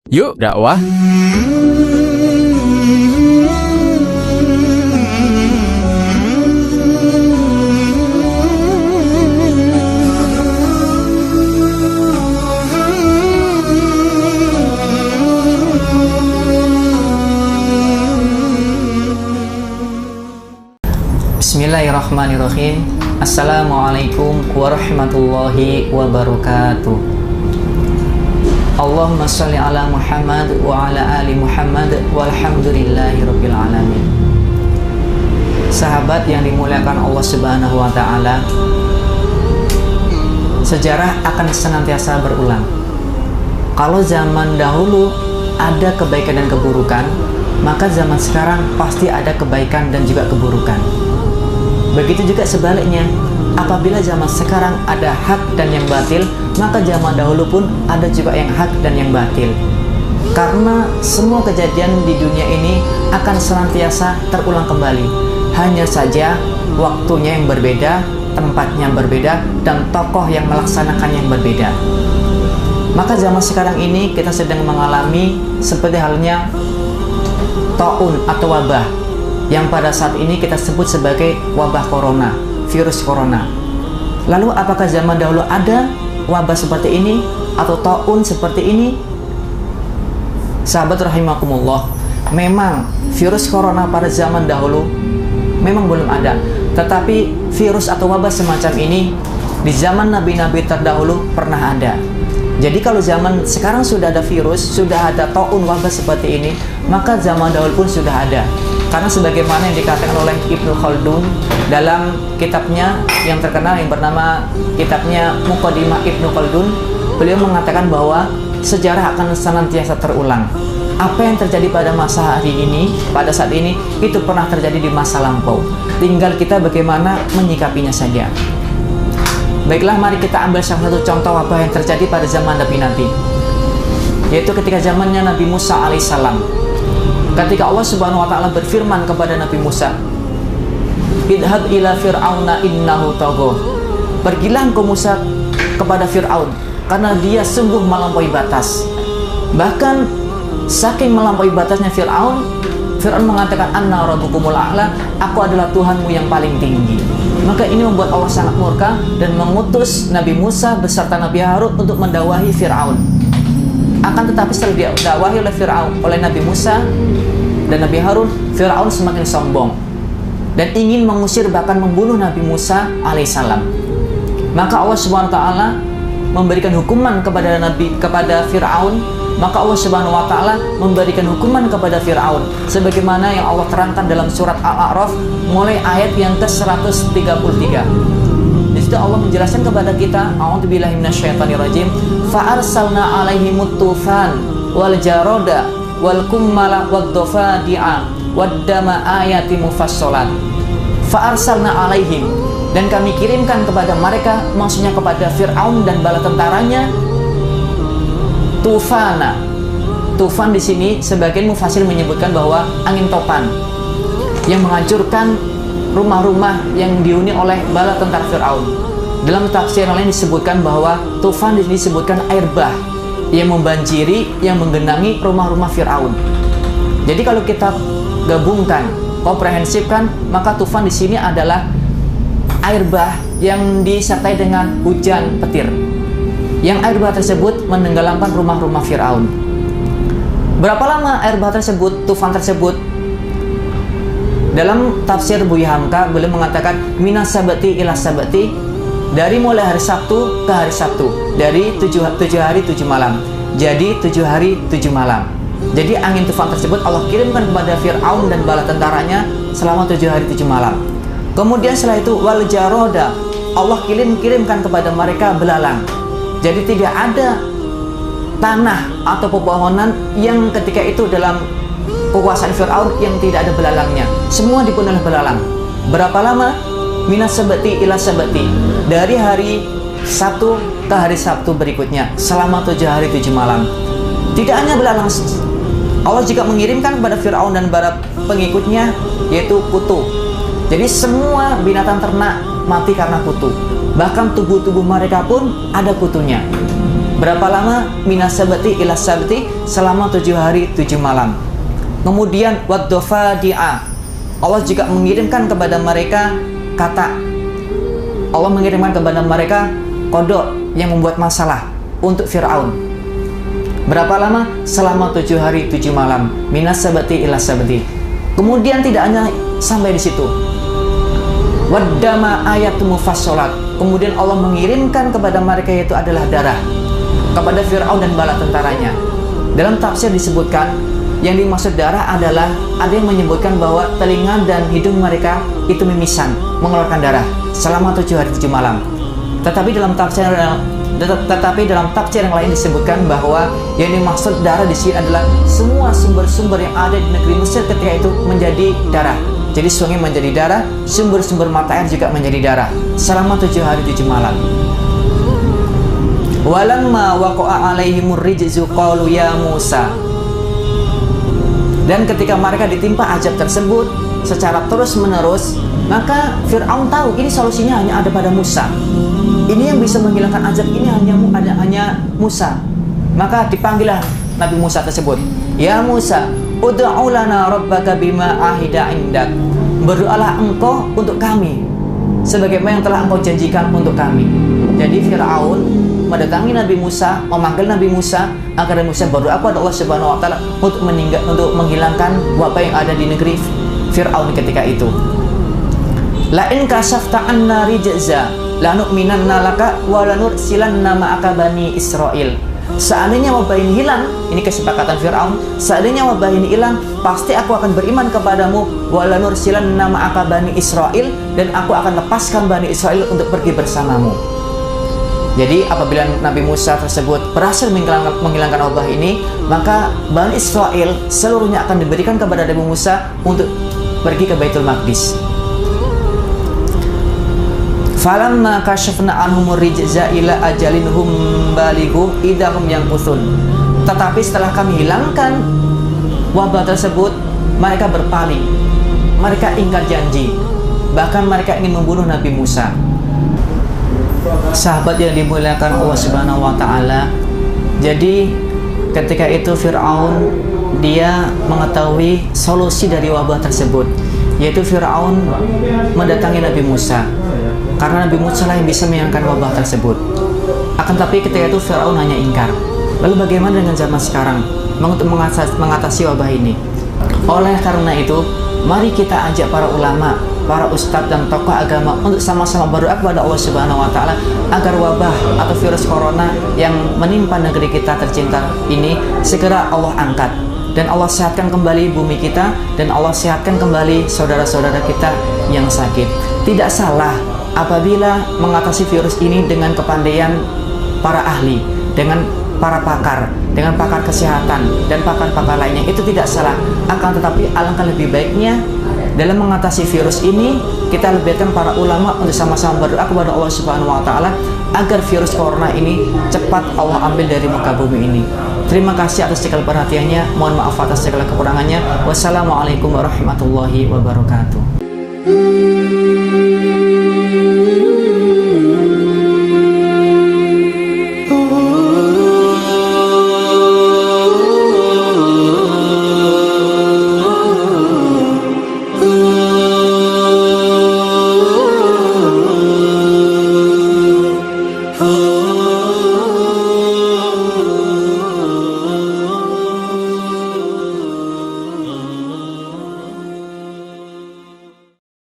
Yuk dakwah. Bismillahirrahmanirrahim. Assalamualaikum warahmatullahi wabarakatuh. Allahumma sholli ala Muhammad wa ala ali Muhammad walhamdulillahi rabbil alamin. Sahabat yang dimuliakan Allah Subhanahu wa taala, sejarah akan senantiasa berulang. Kalau zaman dahulu ada kebaikan dan keburukan, maka zaman sekarang pasti ada kebaikan dan juga keburukan. Begitu juga sebaliknya, apabila zaman sekarang ada hak dan yang batil, maka zaman dahulu pun ada juga yang hak dan yang batil. Karena semua kejadian di dunia ini akan senantiasa terulang kembali. Hanya saja waktunya yang berbeda, tempatnya yang berbeda, dan tokoh yang melaksanakan yang berbeda. Maka zaman sekarang ini kita sedang mengalami seperti halnya taun atau wabah, yang pada saat ini kita sebut sebagai wabah corona, virus corona. Lalu apakah zaman dahulu ada wabah seperti ini atau taun seperti ini? Sahabat rahimakumullah, memang virus corona pada zaman dahulu memang belum ada. Tetapi virus atau wabah semacam ini di zaman nabi-nabi terdahulu pernah ada. Jadi kalau zaman sekarang sudah ada virus, sudah ada taun wabah seperti ini, maka zaman dahulu pun sudah ada. Karena sebagaimana yang dikatakan oleh Ibnu Khaldun dalam kitabnya yang terkenal yang bernama kitabnya Muqaddimah Ibnu Khaldun, beliau mengatakan bahwa sejarah akan senantiasa terulang. Apa yang terjadi pada masa hari ini, pada saat ini, itu pernah terjadi di masa lampau. Tinggal kita bagaimana menyikapinya saja. Baiklah, mari kita ambil salah satu contoh wabah yang terjadi pada zaman Nabi-Nabi, yaitu ketika zamannya Nabi Musa alaihissalam. Ketika Allah Subhanahu wa taala berfirman kepada Nabi Musa, "Idhab ila fir'auna innahu tagha." Pergilah engkau Musa kepada Fir'aun, karena dia sungguh melampaui batas. Bahkan saking melampaui batasnya Fir'aun mengatakan, "Anna rabbukumul a'la," aku adalah Tuhanmu yang paling tinggi. Maka ini membuat Allah sangat murka dan mengutus Nabi Musa beserta Nabi Harun untuk mendakwahi Fir'aun. Akan tetapi setelah didakwahi oleh Nabi Musa dan Nabi Harun, Fir'aun semakin sombong dan ingin mengusir bahkan membunuh Nabi Musa alaihissalam. Maka Allah Subhanahu wa taala memberikan hukuman kepada Fir'aun. Maka Allah Subhanahu wa taala memberikan hukuman kepada Fir'aun sebagaimana yang Allah terangkan dalam surat Al-A'raf mulai ayat yang ke-133. Di situ Allah menjelaskan kepada kita, a'udzubillahi minasyaitonirrajim, fa arsalna 'alaihimut tufan wal jarada wal kummala wad dhafadi'a wad dama ayati mufassalat. Fa arsalna 'alaihim, dan kami kirimkan kepada mereka, maksudnya kepada Fir'aun dan bala tentaranya, tufana. Tufan di sini sebagian mufassir menyebutkan bahwa angin topan yang menghancurkan rumah-rumah yang dihuni oleh bala tentara Fir'aun. Dalam tafsir lain disebutkan bahwa tufan di sini disebutkan air bah yang membanjiri, yang menggenangi rumah-rumah Fir'aun. Jadi kalau kita gabungkan, komprehensifkan, maka tufan di sini adalah air bah yang disertai dengan hujan petir. Yang air bah tersebut menenggelamkan rumah-rumah Fir'aun. Berapa lama air bah tersebut, tufan tersebut? Dalam tafsir Buya Hamka, beliau mengatakan minas sabati ila sabati, dari mulai hari Sabtu ke hari Sabtu, dari 7 hari 7 malam. Jadi 7 hari 7 malam. Jadi angin tufan tersebut Allah kirimkan kepada Fir'aun dan bala tentaranya selama 7 hari 7 malam. Kemudian setelah itu wal jaroda, Allah kirimkan kepada mereka belalang. Jadi tidak ada tanah atau pepohonan yang ketika itu dalam kekuasaan Fir'aun yang tidak ada belalangnya. Semua dipenuhi oleh belalang. Berapa lama? Minas sabati ila sabati, dari hari Sabtu ke hari Sabtu berikutnya, selama 7 hari 7 malam. Tidak hanya belalang, Allah juga mengirimkan kepada Fir'aun dan para pengikutnya, yaitu kutu. Jadi semua binatang ternak mati karena kutu. Bahkan tubuh-tubuh mereka pun ada kutunya. Berapa lama? Minas sabti ila sabti, selama 7 hari 7 malam. Kemudian waddofadi'a, Allah juga mengirimkan kepada mereka kata, Allah mengirimkan kepada mereka kodok yang membuat masalah untuk Fir'aun. Berapa lama? Selama 7 hari 7 malam. Minas sabti ila sabti. Kemudian tidak hanya sampai di situ. Waddama ayatu mufassalat. Kemudian Allah mengirimkan kepada mereka yaitu adalah darah kepada Fir'aun dan bala tentaranya. Dalam tafsir disebutkan yang dimaksud darah adalah ada yang menyebutkan bahwa telinga dan hidung mereka itu mimisan, mengeluarkan darah selama 7 hari 7 malam. Tetapi dalam tafsir yang lain disebutkan bahwa yang dimaksud darah di sini adalah semua sumber-sumber yang ada di negeri Mesir ketika itu menjadi darah. Jadi sungai menjadi darah, sumber-sumber mata air juga menjadi darah selama 7 hari 7 malam. Walamma waqa'a alaihimur rijzu qalu ya Musa. Dan ketika mereka ditimpa azab tersebut secara terus-menerus, maka Fir'aun tahu ini solusinya hanya ada pada Musa. Ini yang bisa menghilangkan azab ini hanya Musa. Maka dipanggillah Nabi Musa tersebut. Ya Musa, ud'u lana rabbaka bima ahida indak. Berdoalah engkau untuk kami sebagaimana yang telah engkau janjikan untuk kami. Jadi Fir'aun mendatangi Nabi Musa, memanggil Nabi Musa agar Nabi Musa berdoa kepada Allah Subhanahu wa taala untuk menghilangkan wabah yang ada di negeri Fir'aun ketika itu. La in kasafta anna rijza lanu'minanna laka wa lanursilanna ma'aka bani Israil. Seandainya wabah ini hilang, ini kesepakatan Fir'aun, seandainya wabah ini hilang, pasti aku akan beriman kepadamu, wa lanursilanna ma'aka bani Israil, dan aku akan lepaskan Bani Israel untuk pergi bersamamu. Jadi apabila Nabi Musa tersebut berhasil menghilangkan wabah ini, maka Bani Israel seluruhnya akan diberikan kepada Nabi Musa untuk pergi ke Baitul Maqdis. Falamma kashafna anhumur rijza ila ajalin hum balighu idahum yanqusun. Tetapi setelah kami hilangkan wabah tersebut, mereka berpaling, mereka ingkar janji, bahkan mereka ingin membunuh Nabi Musa. Sahabat yang dimuliakan Allah Subhanahu wa taala, jadi ketika itu Fir'aun dia mengetahui solusi dari wabah tersebut, yaitu Fir'aun mendatangi Nabi Musa karena Nabi Musa lah yang bisa menghilangkan wabah tersebut. Akan tapi ketika itu Fir'aun hanya ingkar. Lalu bagaimana dengan zaman sekarang untuk mengatasi wabah ini? Oleh karena itu, mari kita ajak para ulama, para ustadz dan tokoh agama untuk sama-sama berdoa kepada Allah Subhanahu wa taala agar wabah atau virus corona yang menimpa negeri kita tercinta ini segera Allah angkat dan Allah sehatkan kembali bumi kita dan Allah sehatkan kembali saudara-saudara kita yang sakit. Tidak salah apabila mengatasi virus ini dengan kepandaian para ahli, dengan para pakar, dengan pakar kesehatan dan pakar-pakar lainnya, itu tidak salah. Akan tetapi alangkah lebih baiknya dalam mengatasi virus ini kita lebihkan para ulama untuk sama-sama berdoa kepada Allah Subhanahu wa taala agar virus corona ini cepat Allah ambil dari muka bumi ini. Terima kasih atas segala perhatiannya. Mohon maaf atas segala kekurangannya. Wassalamualaikum warahmatullahi wabarakatuh.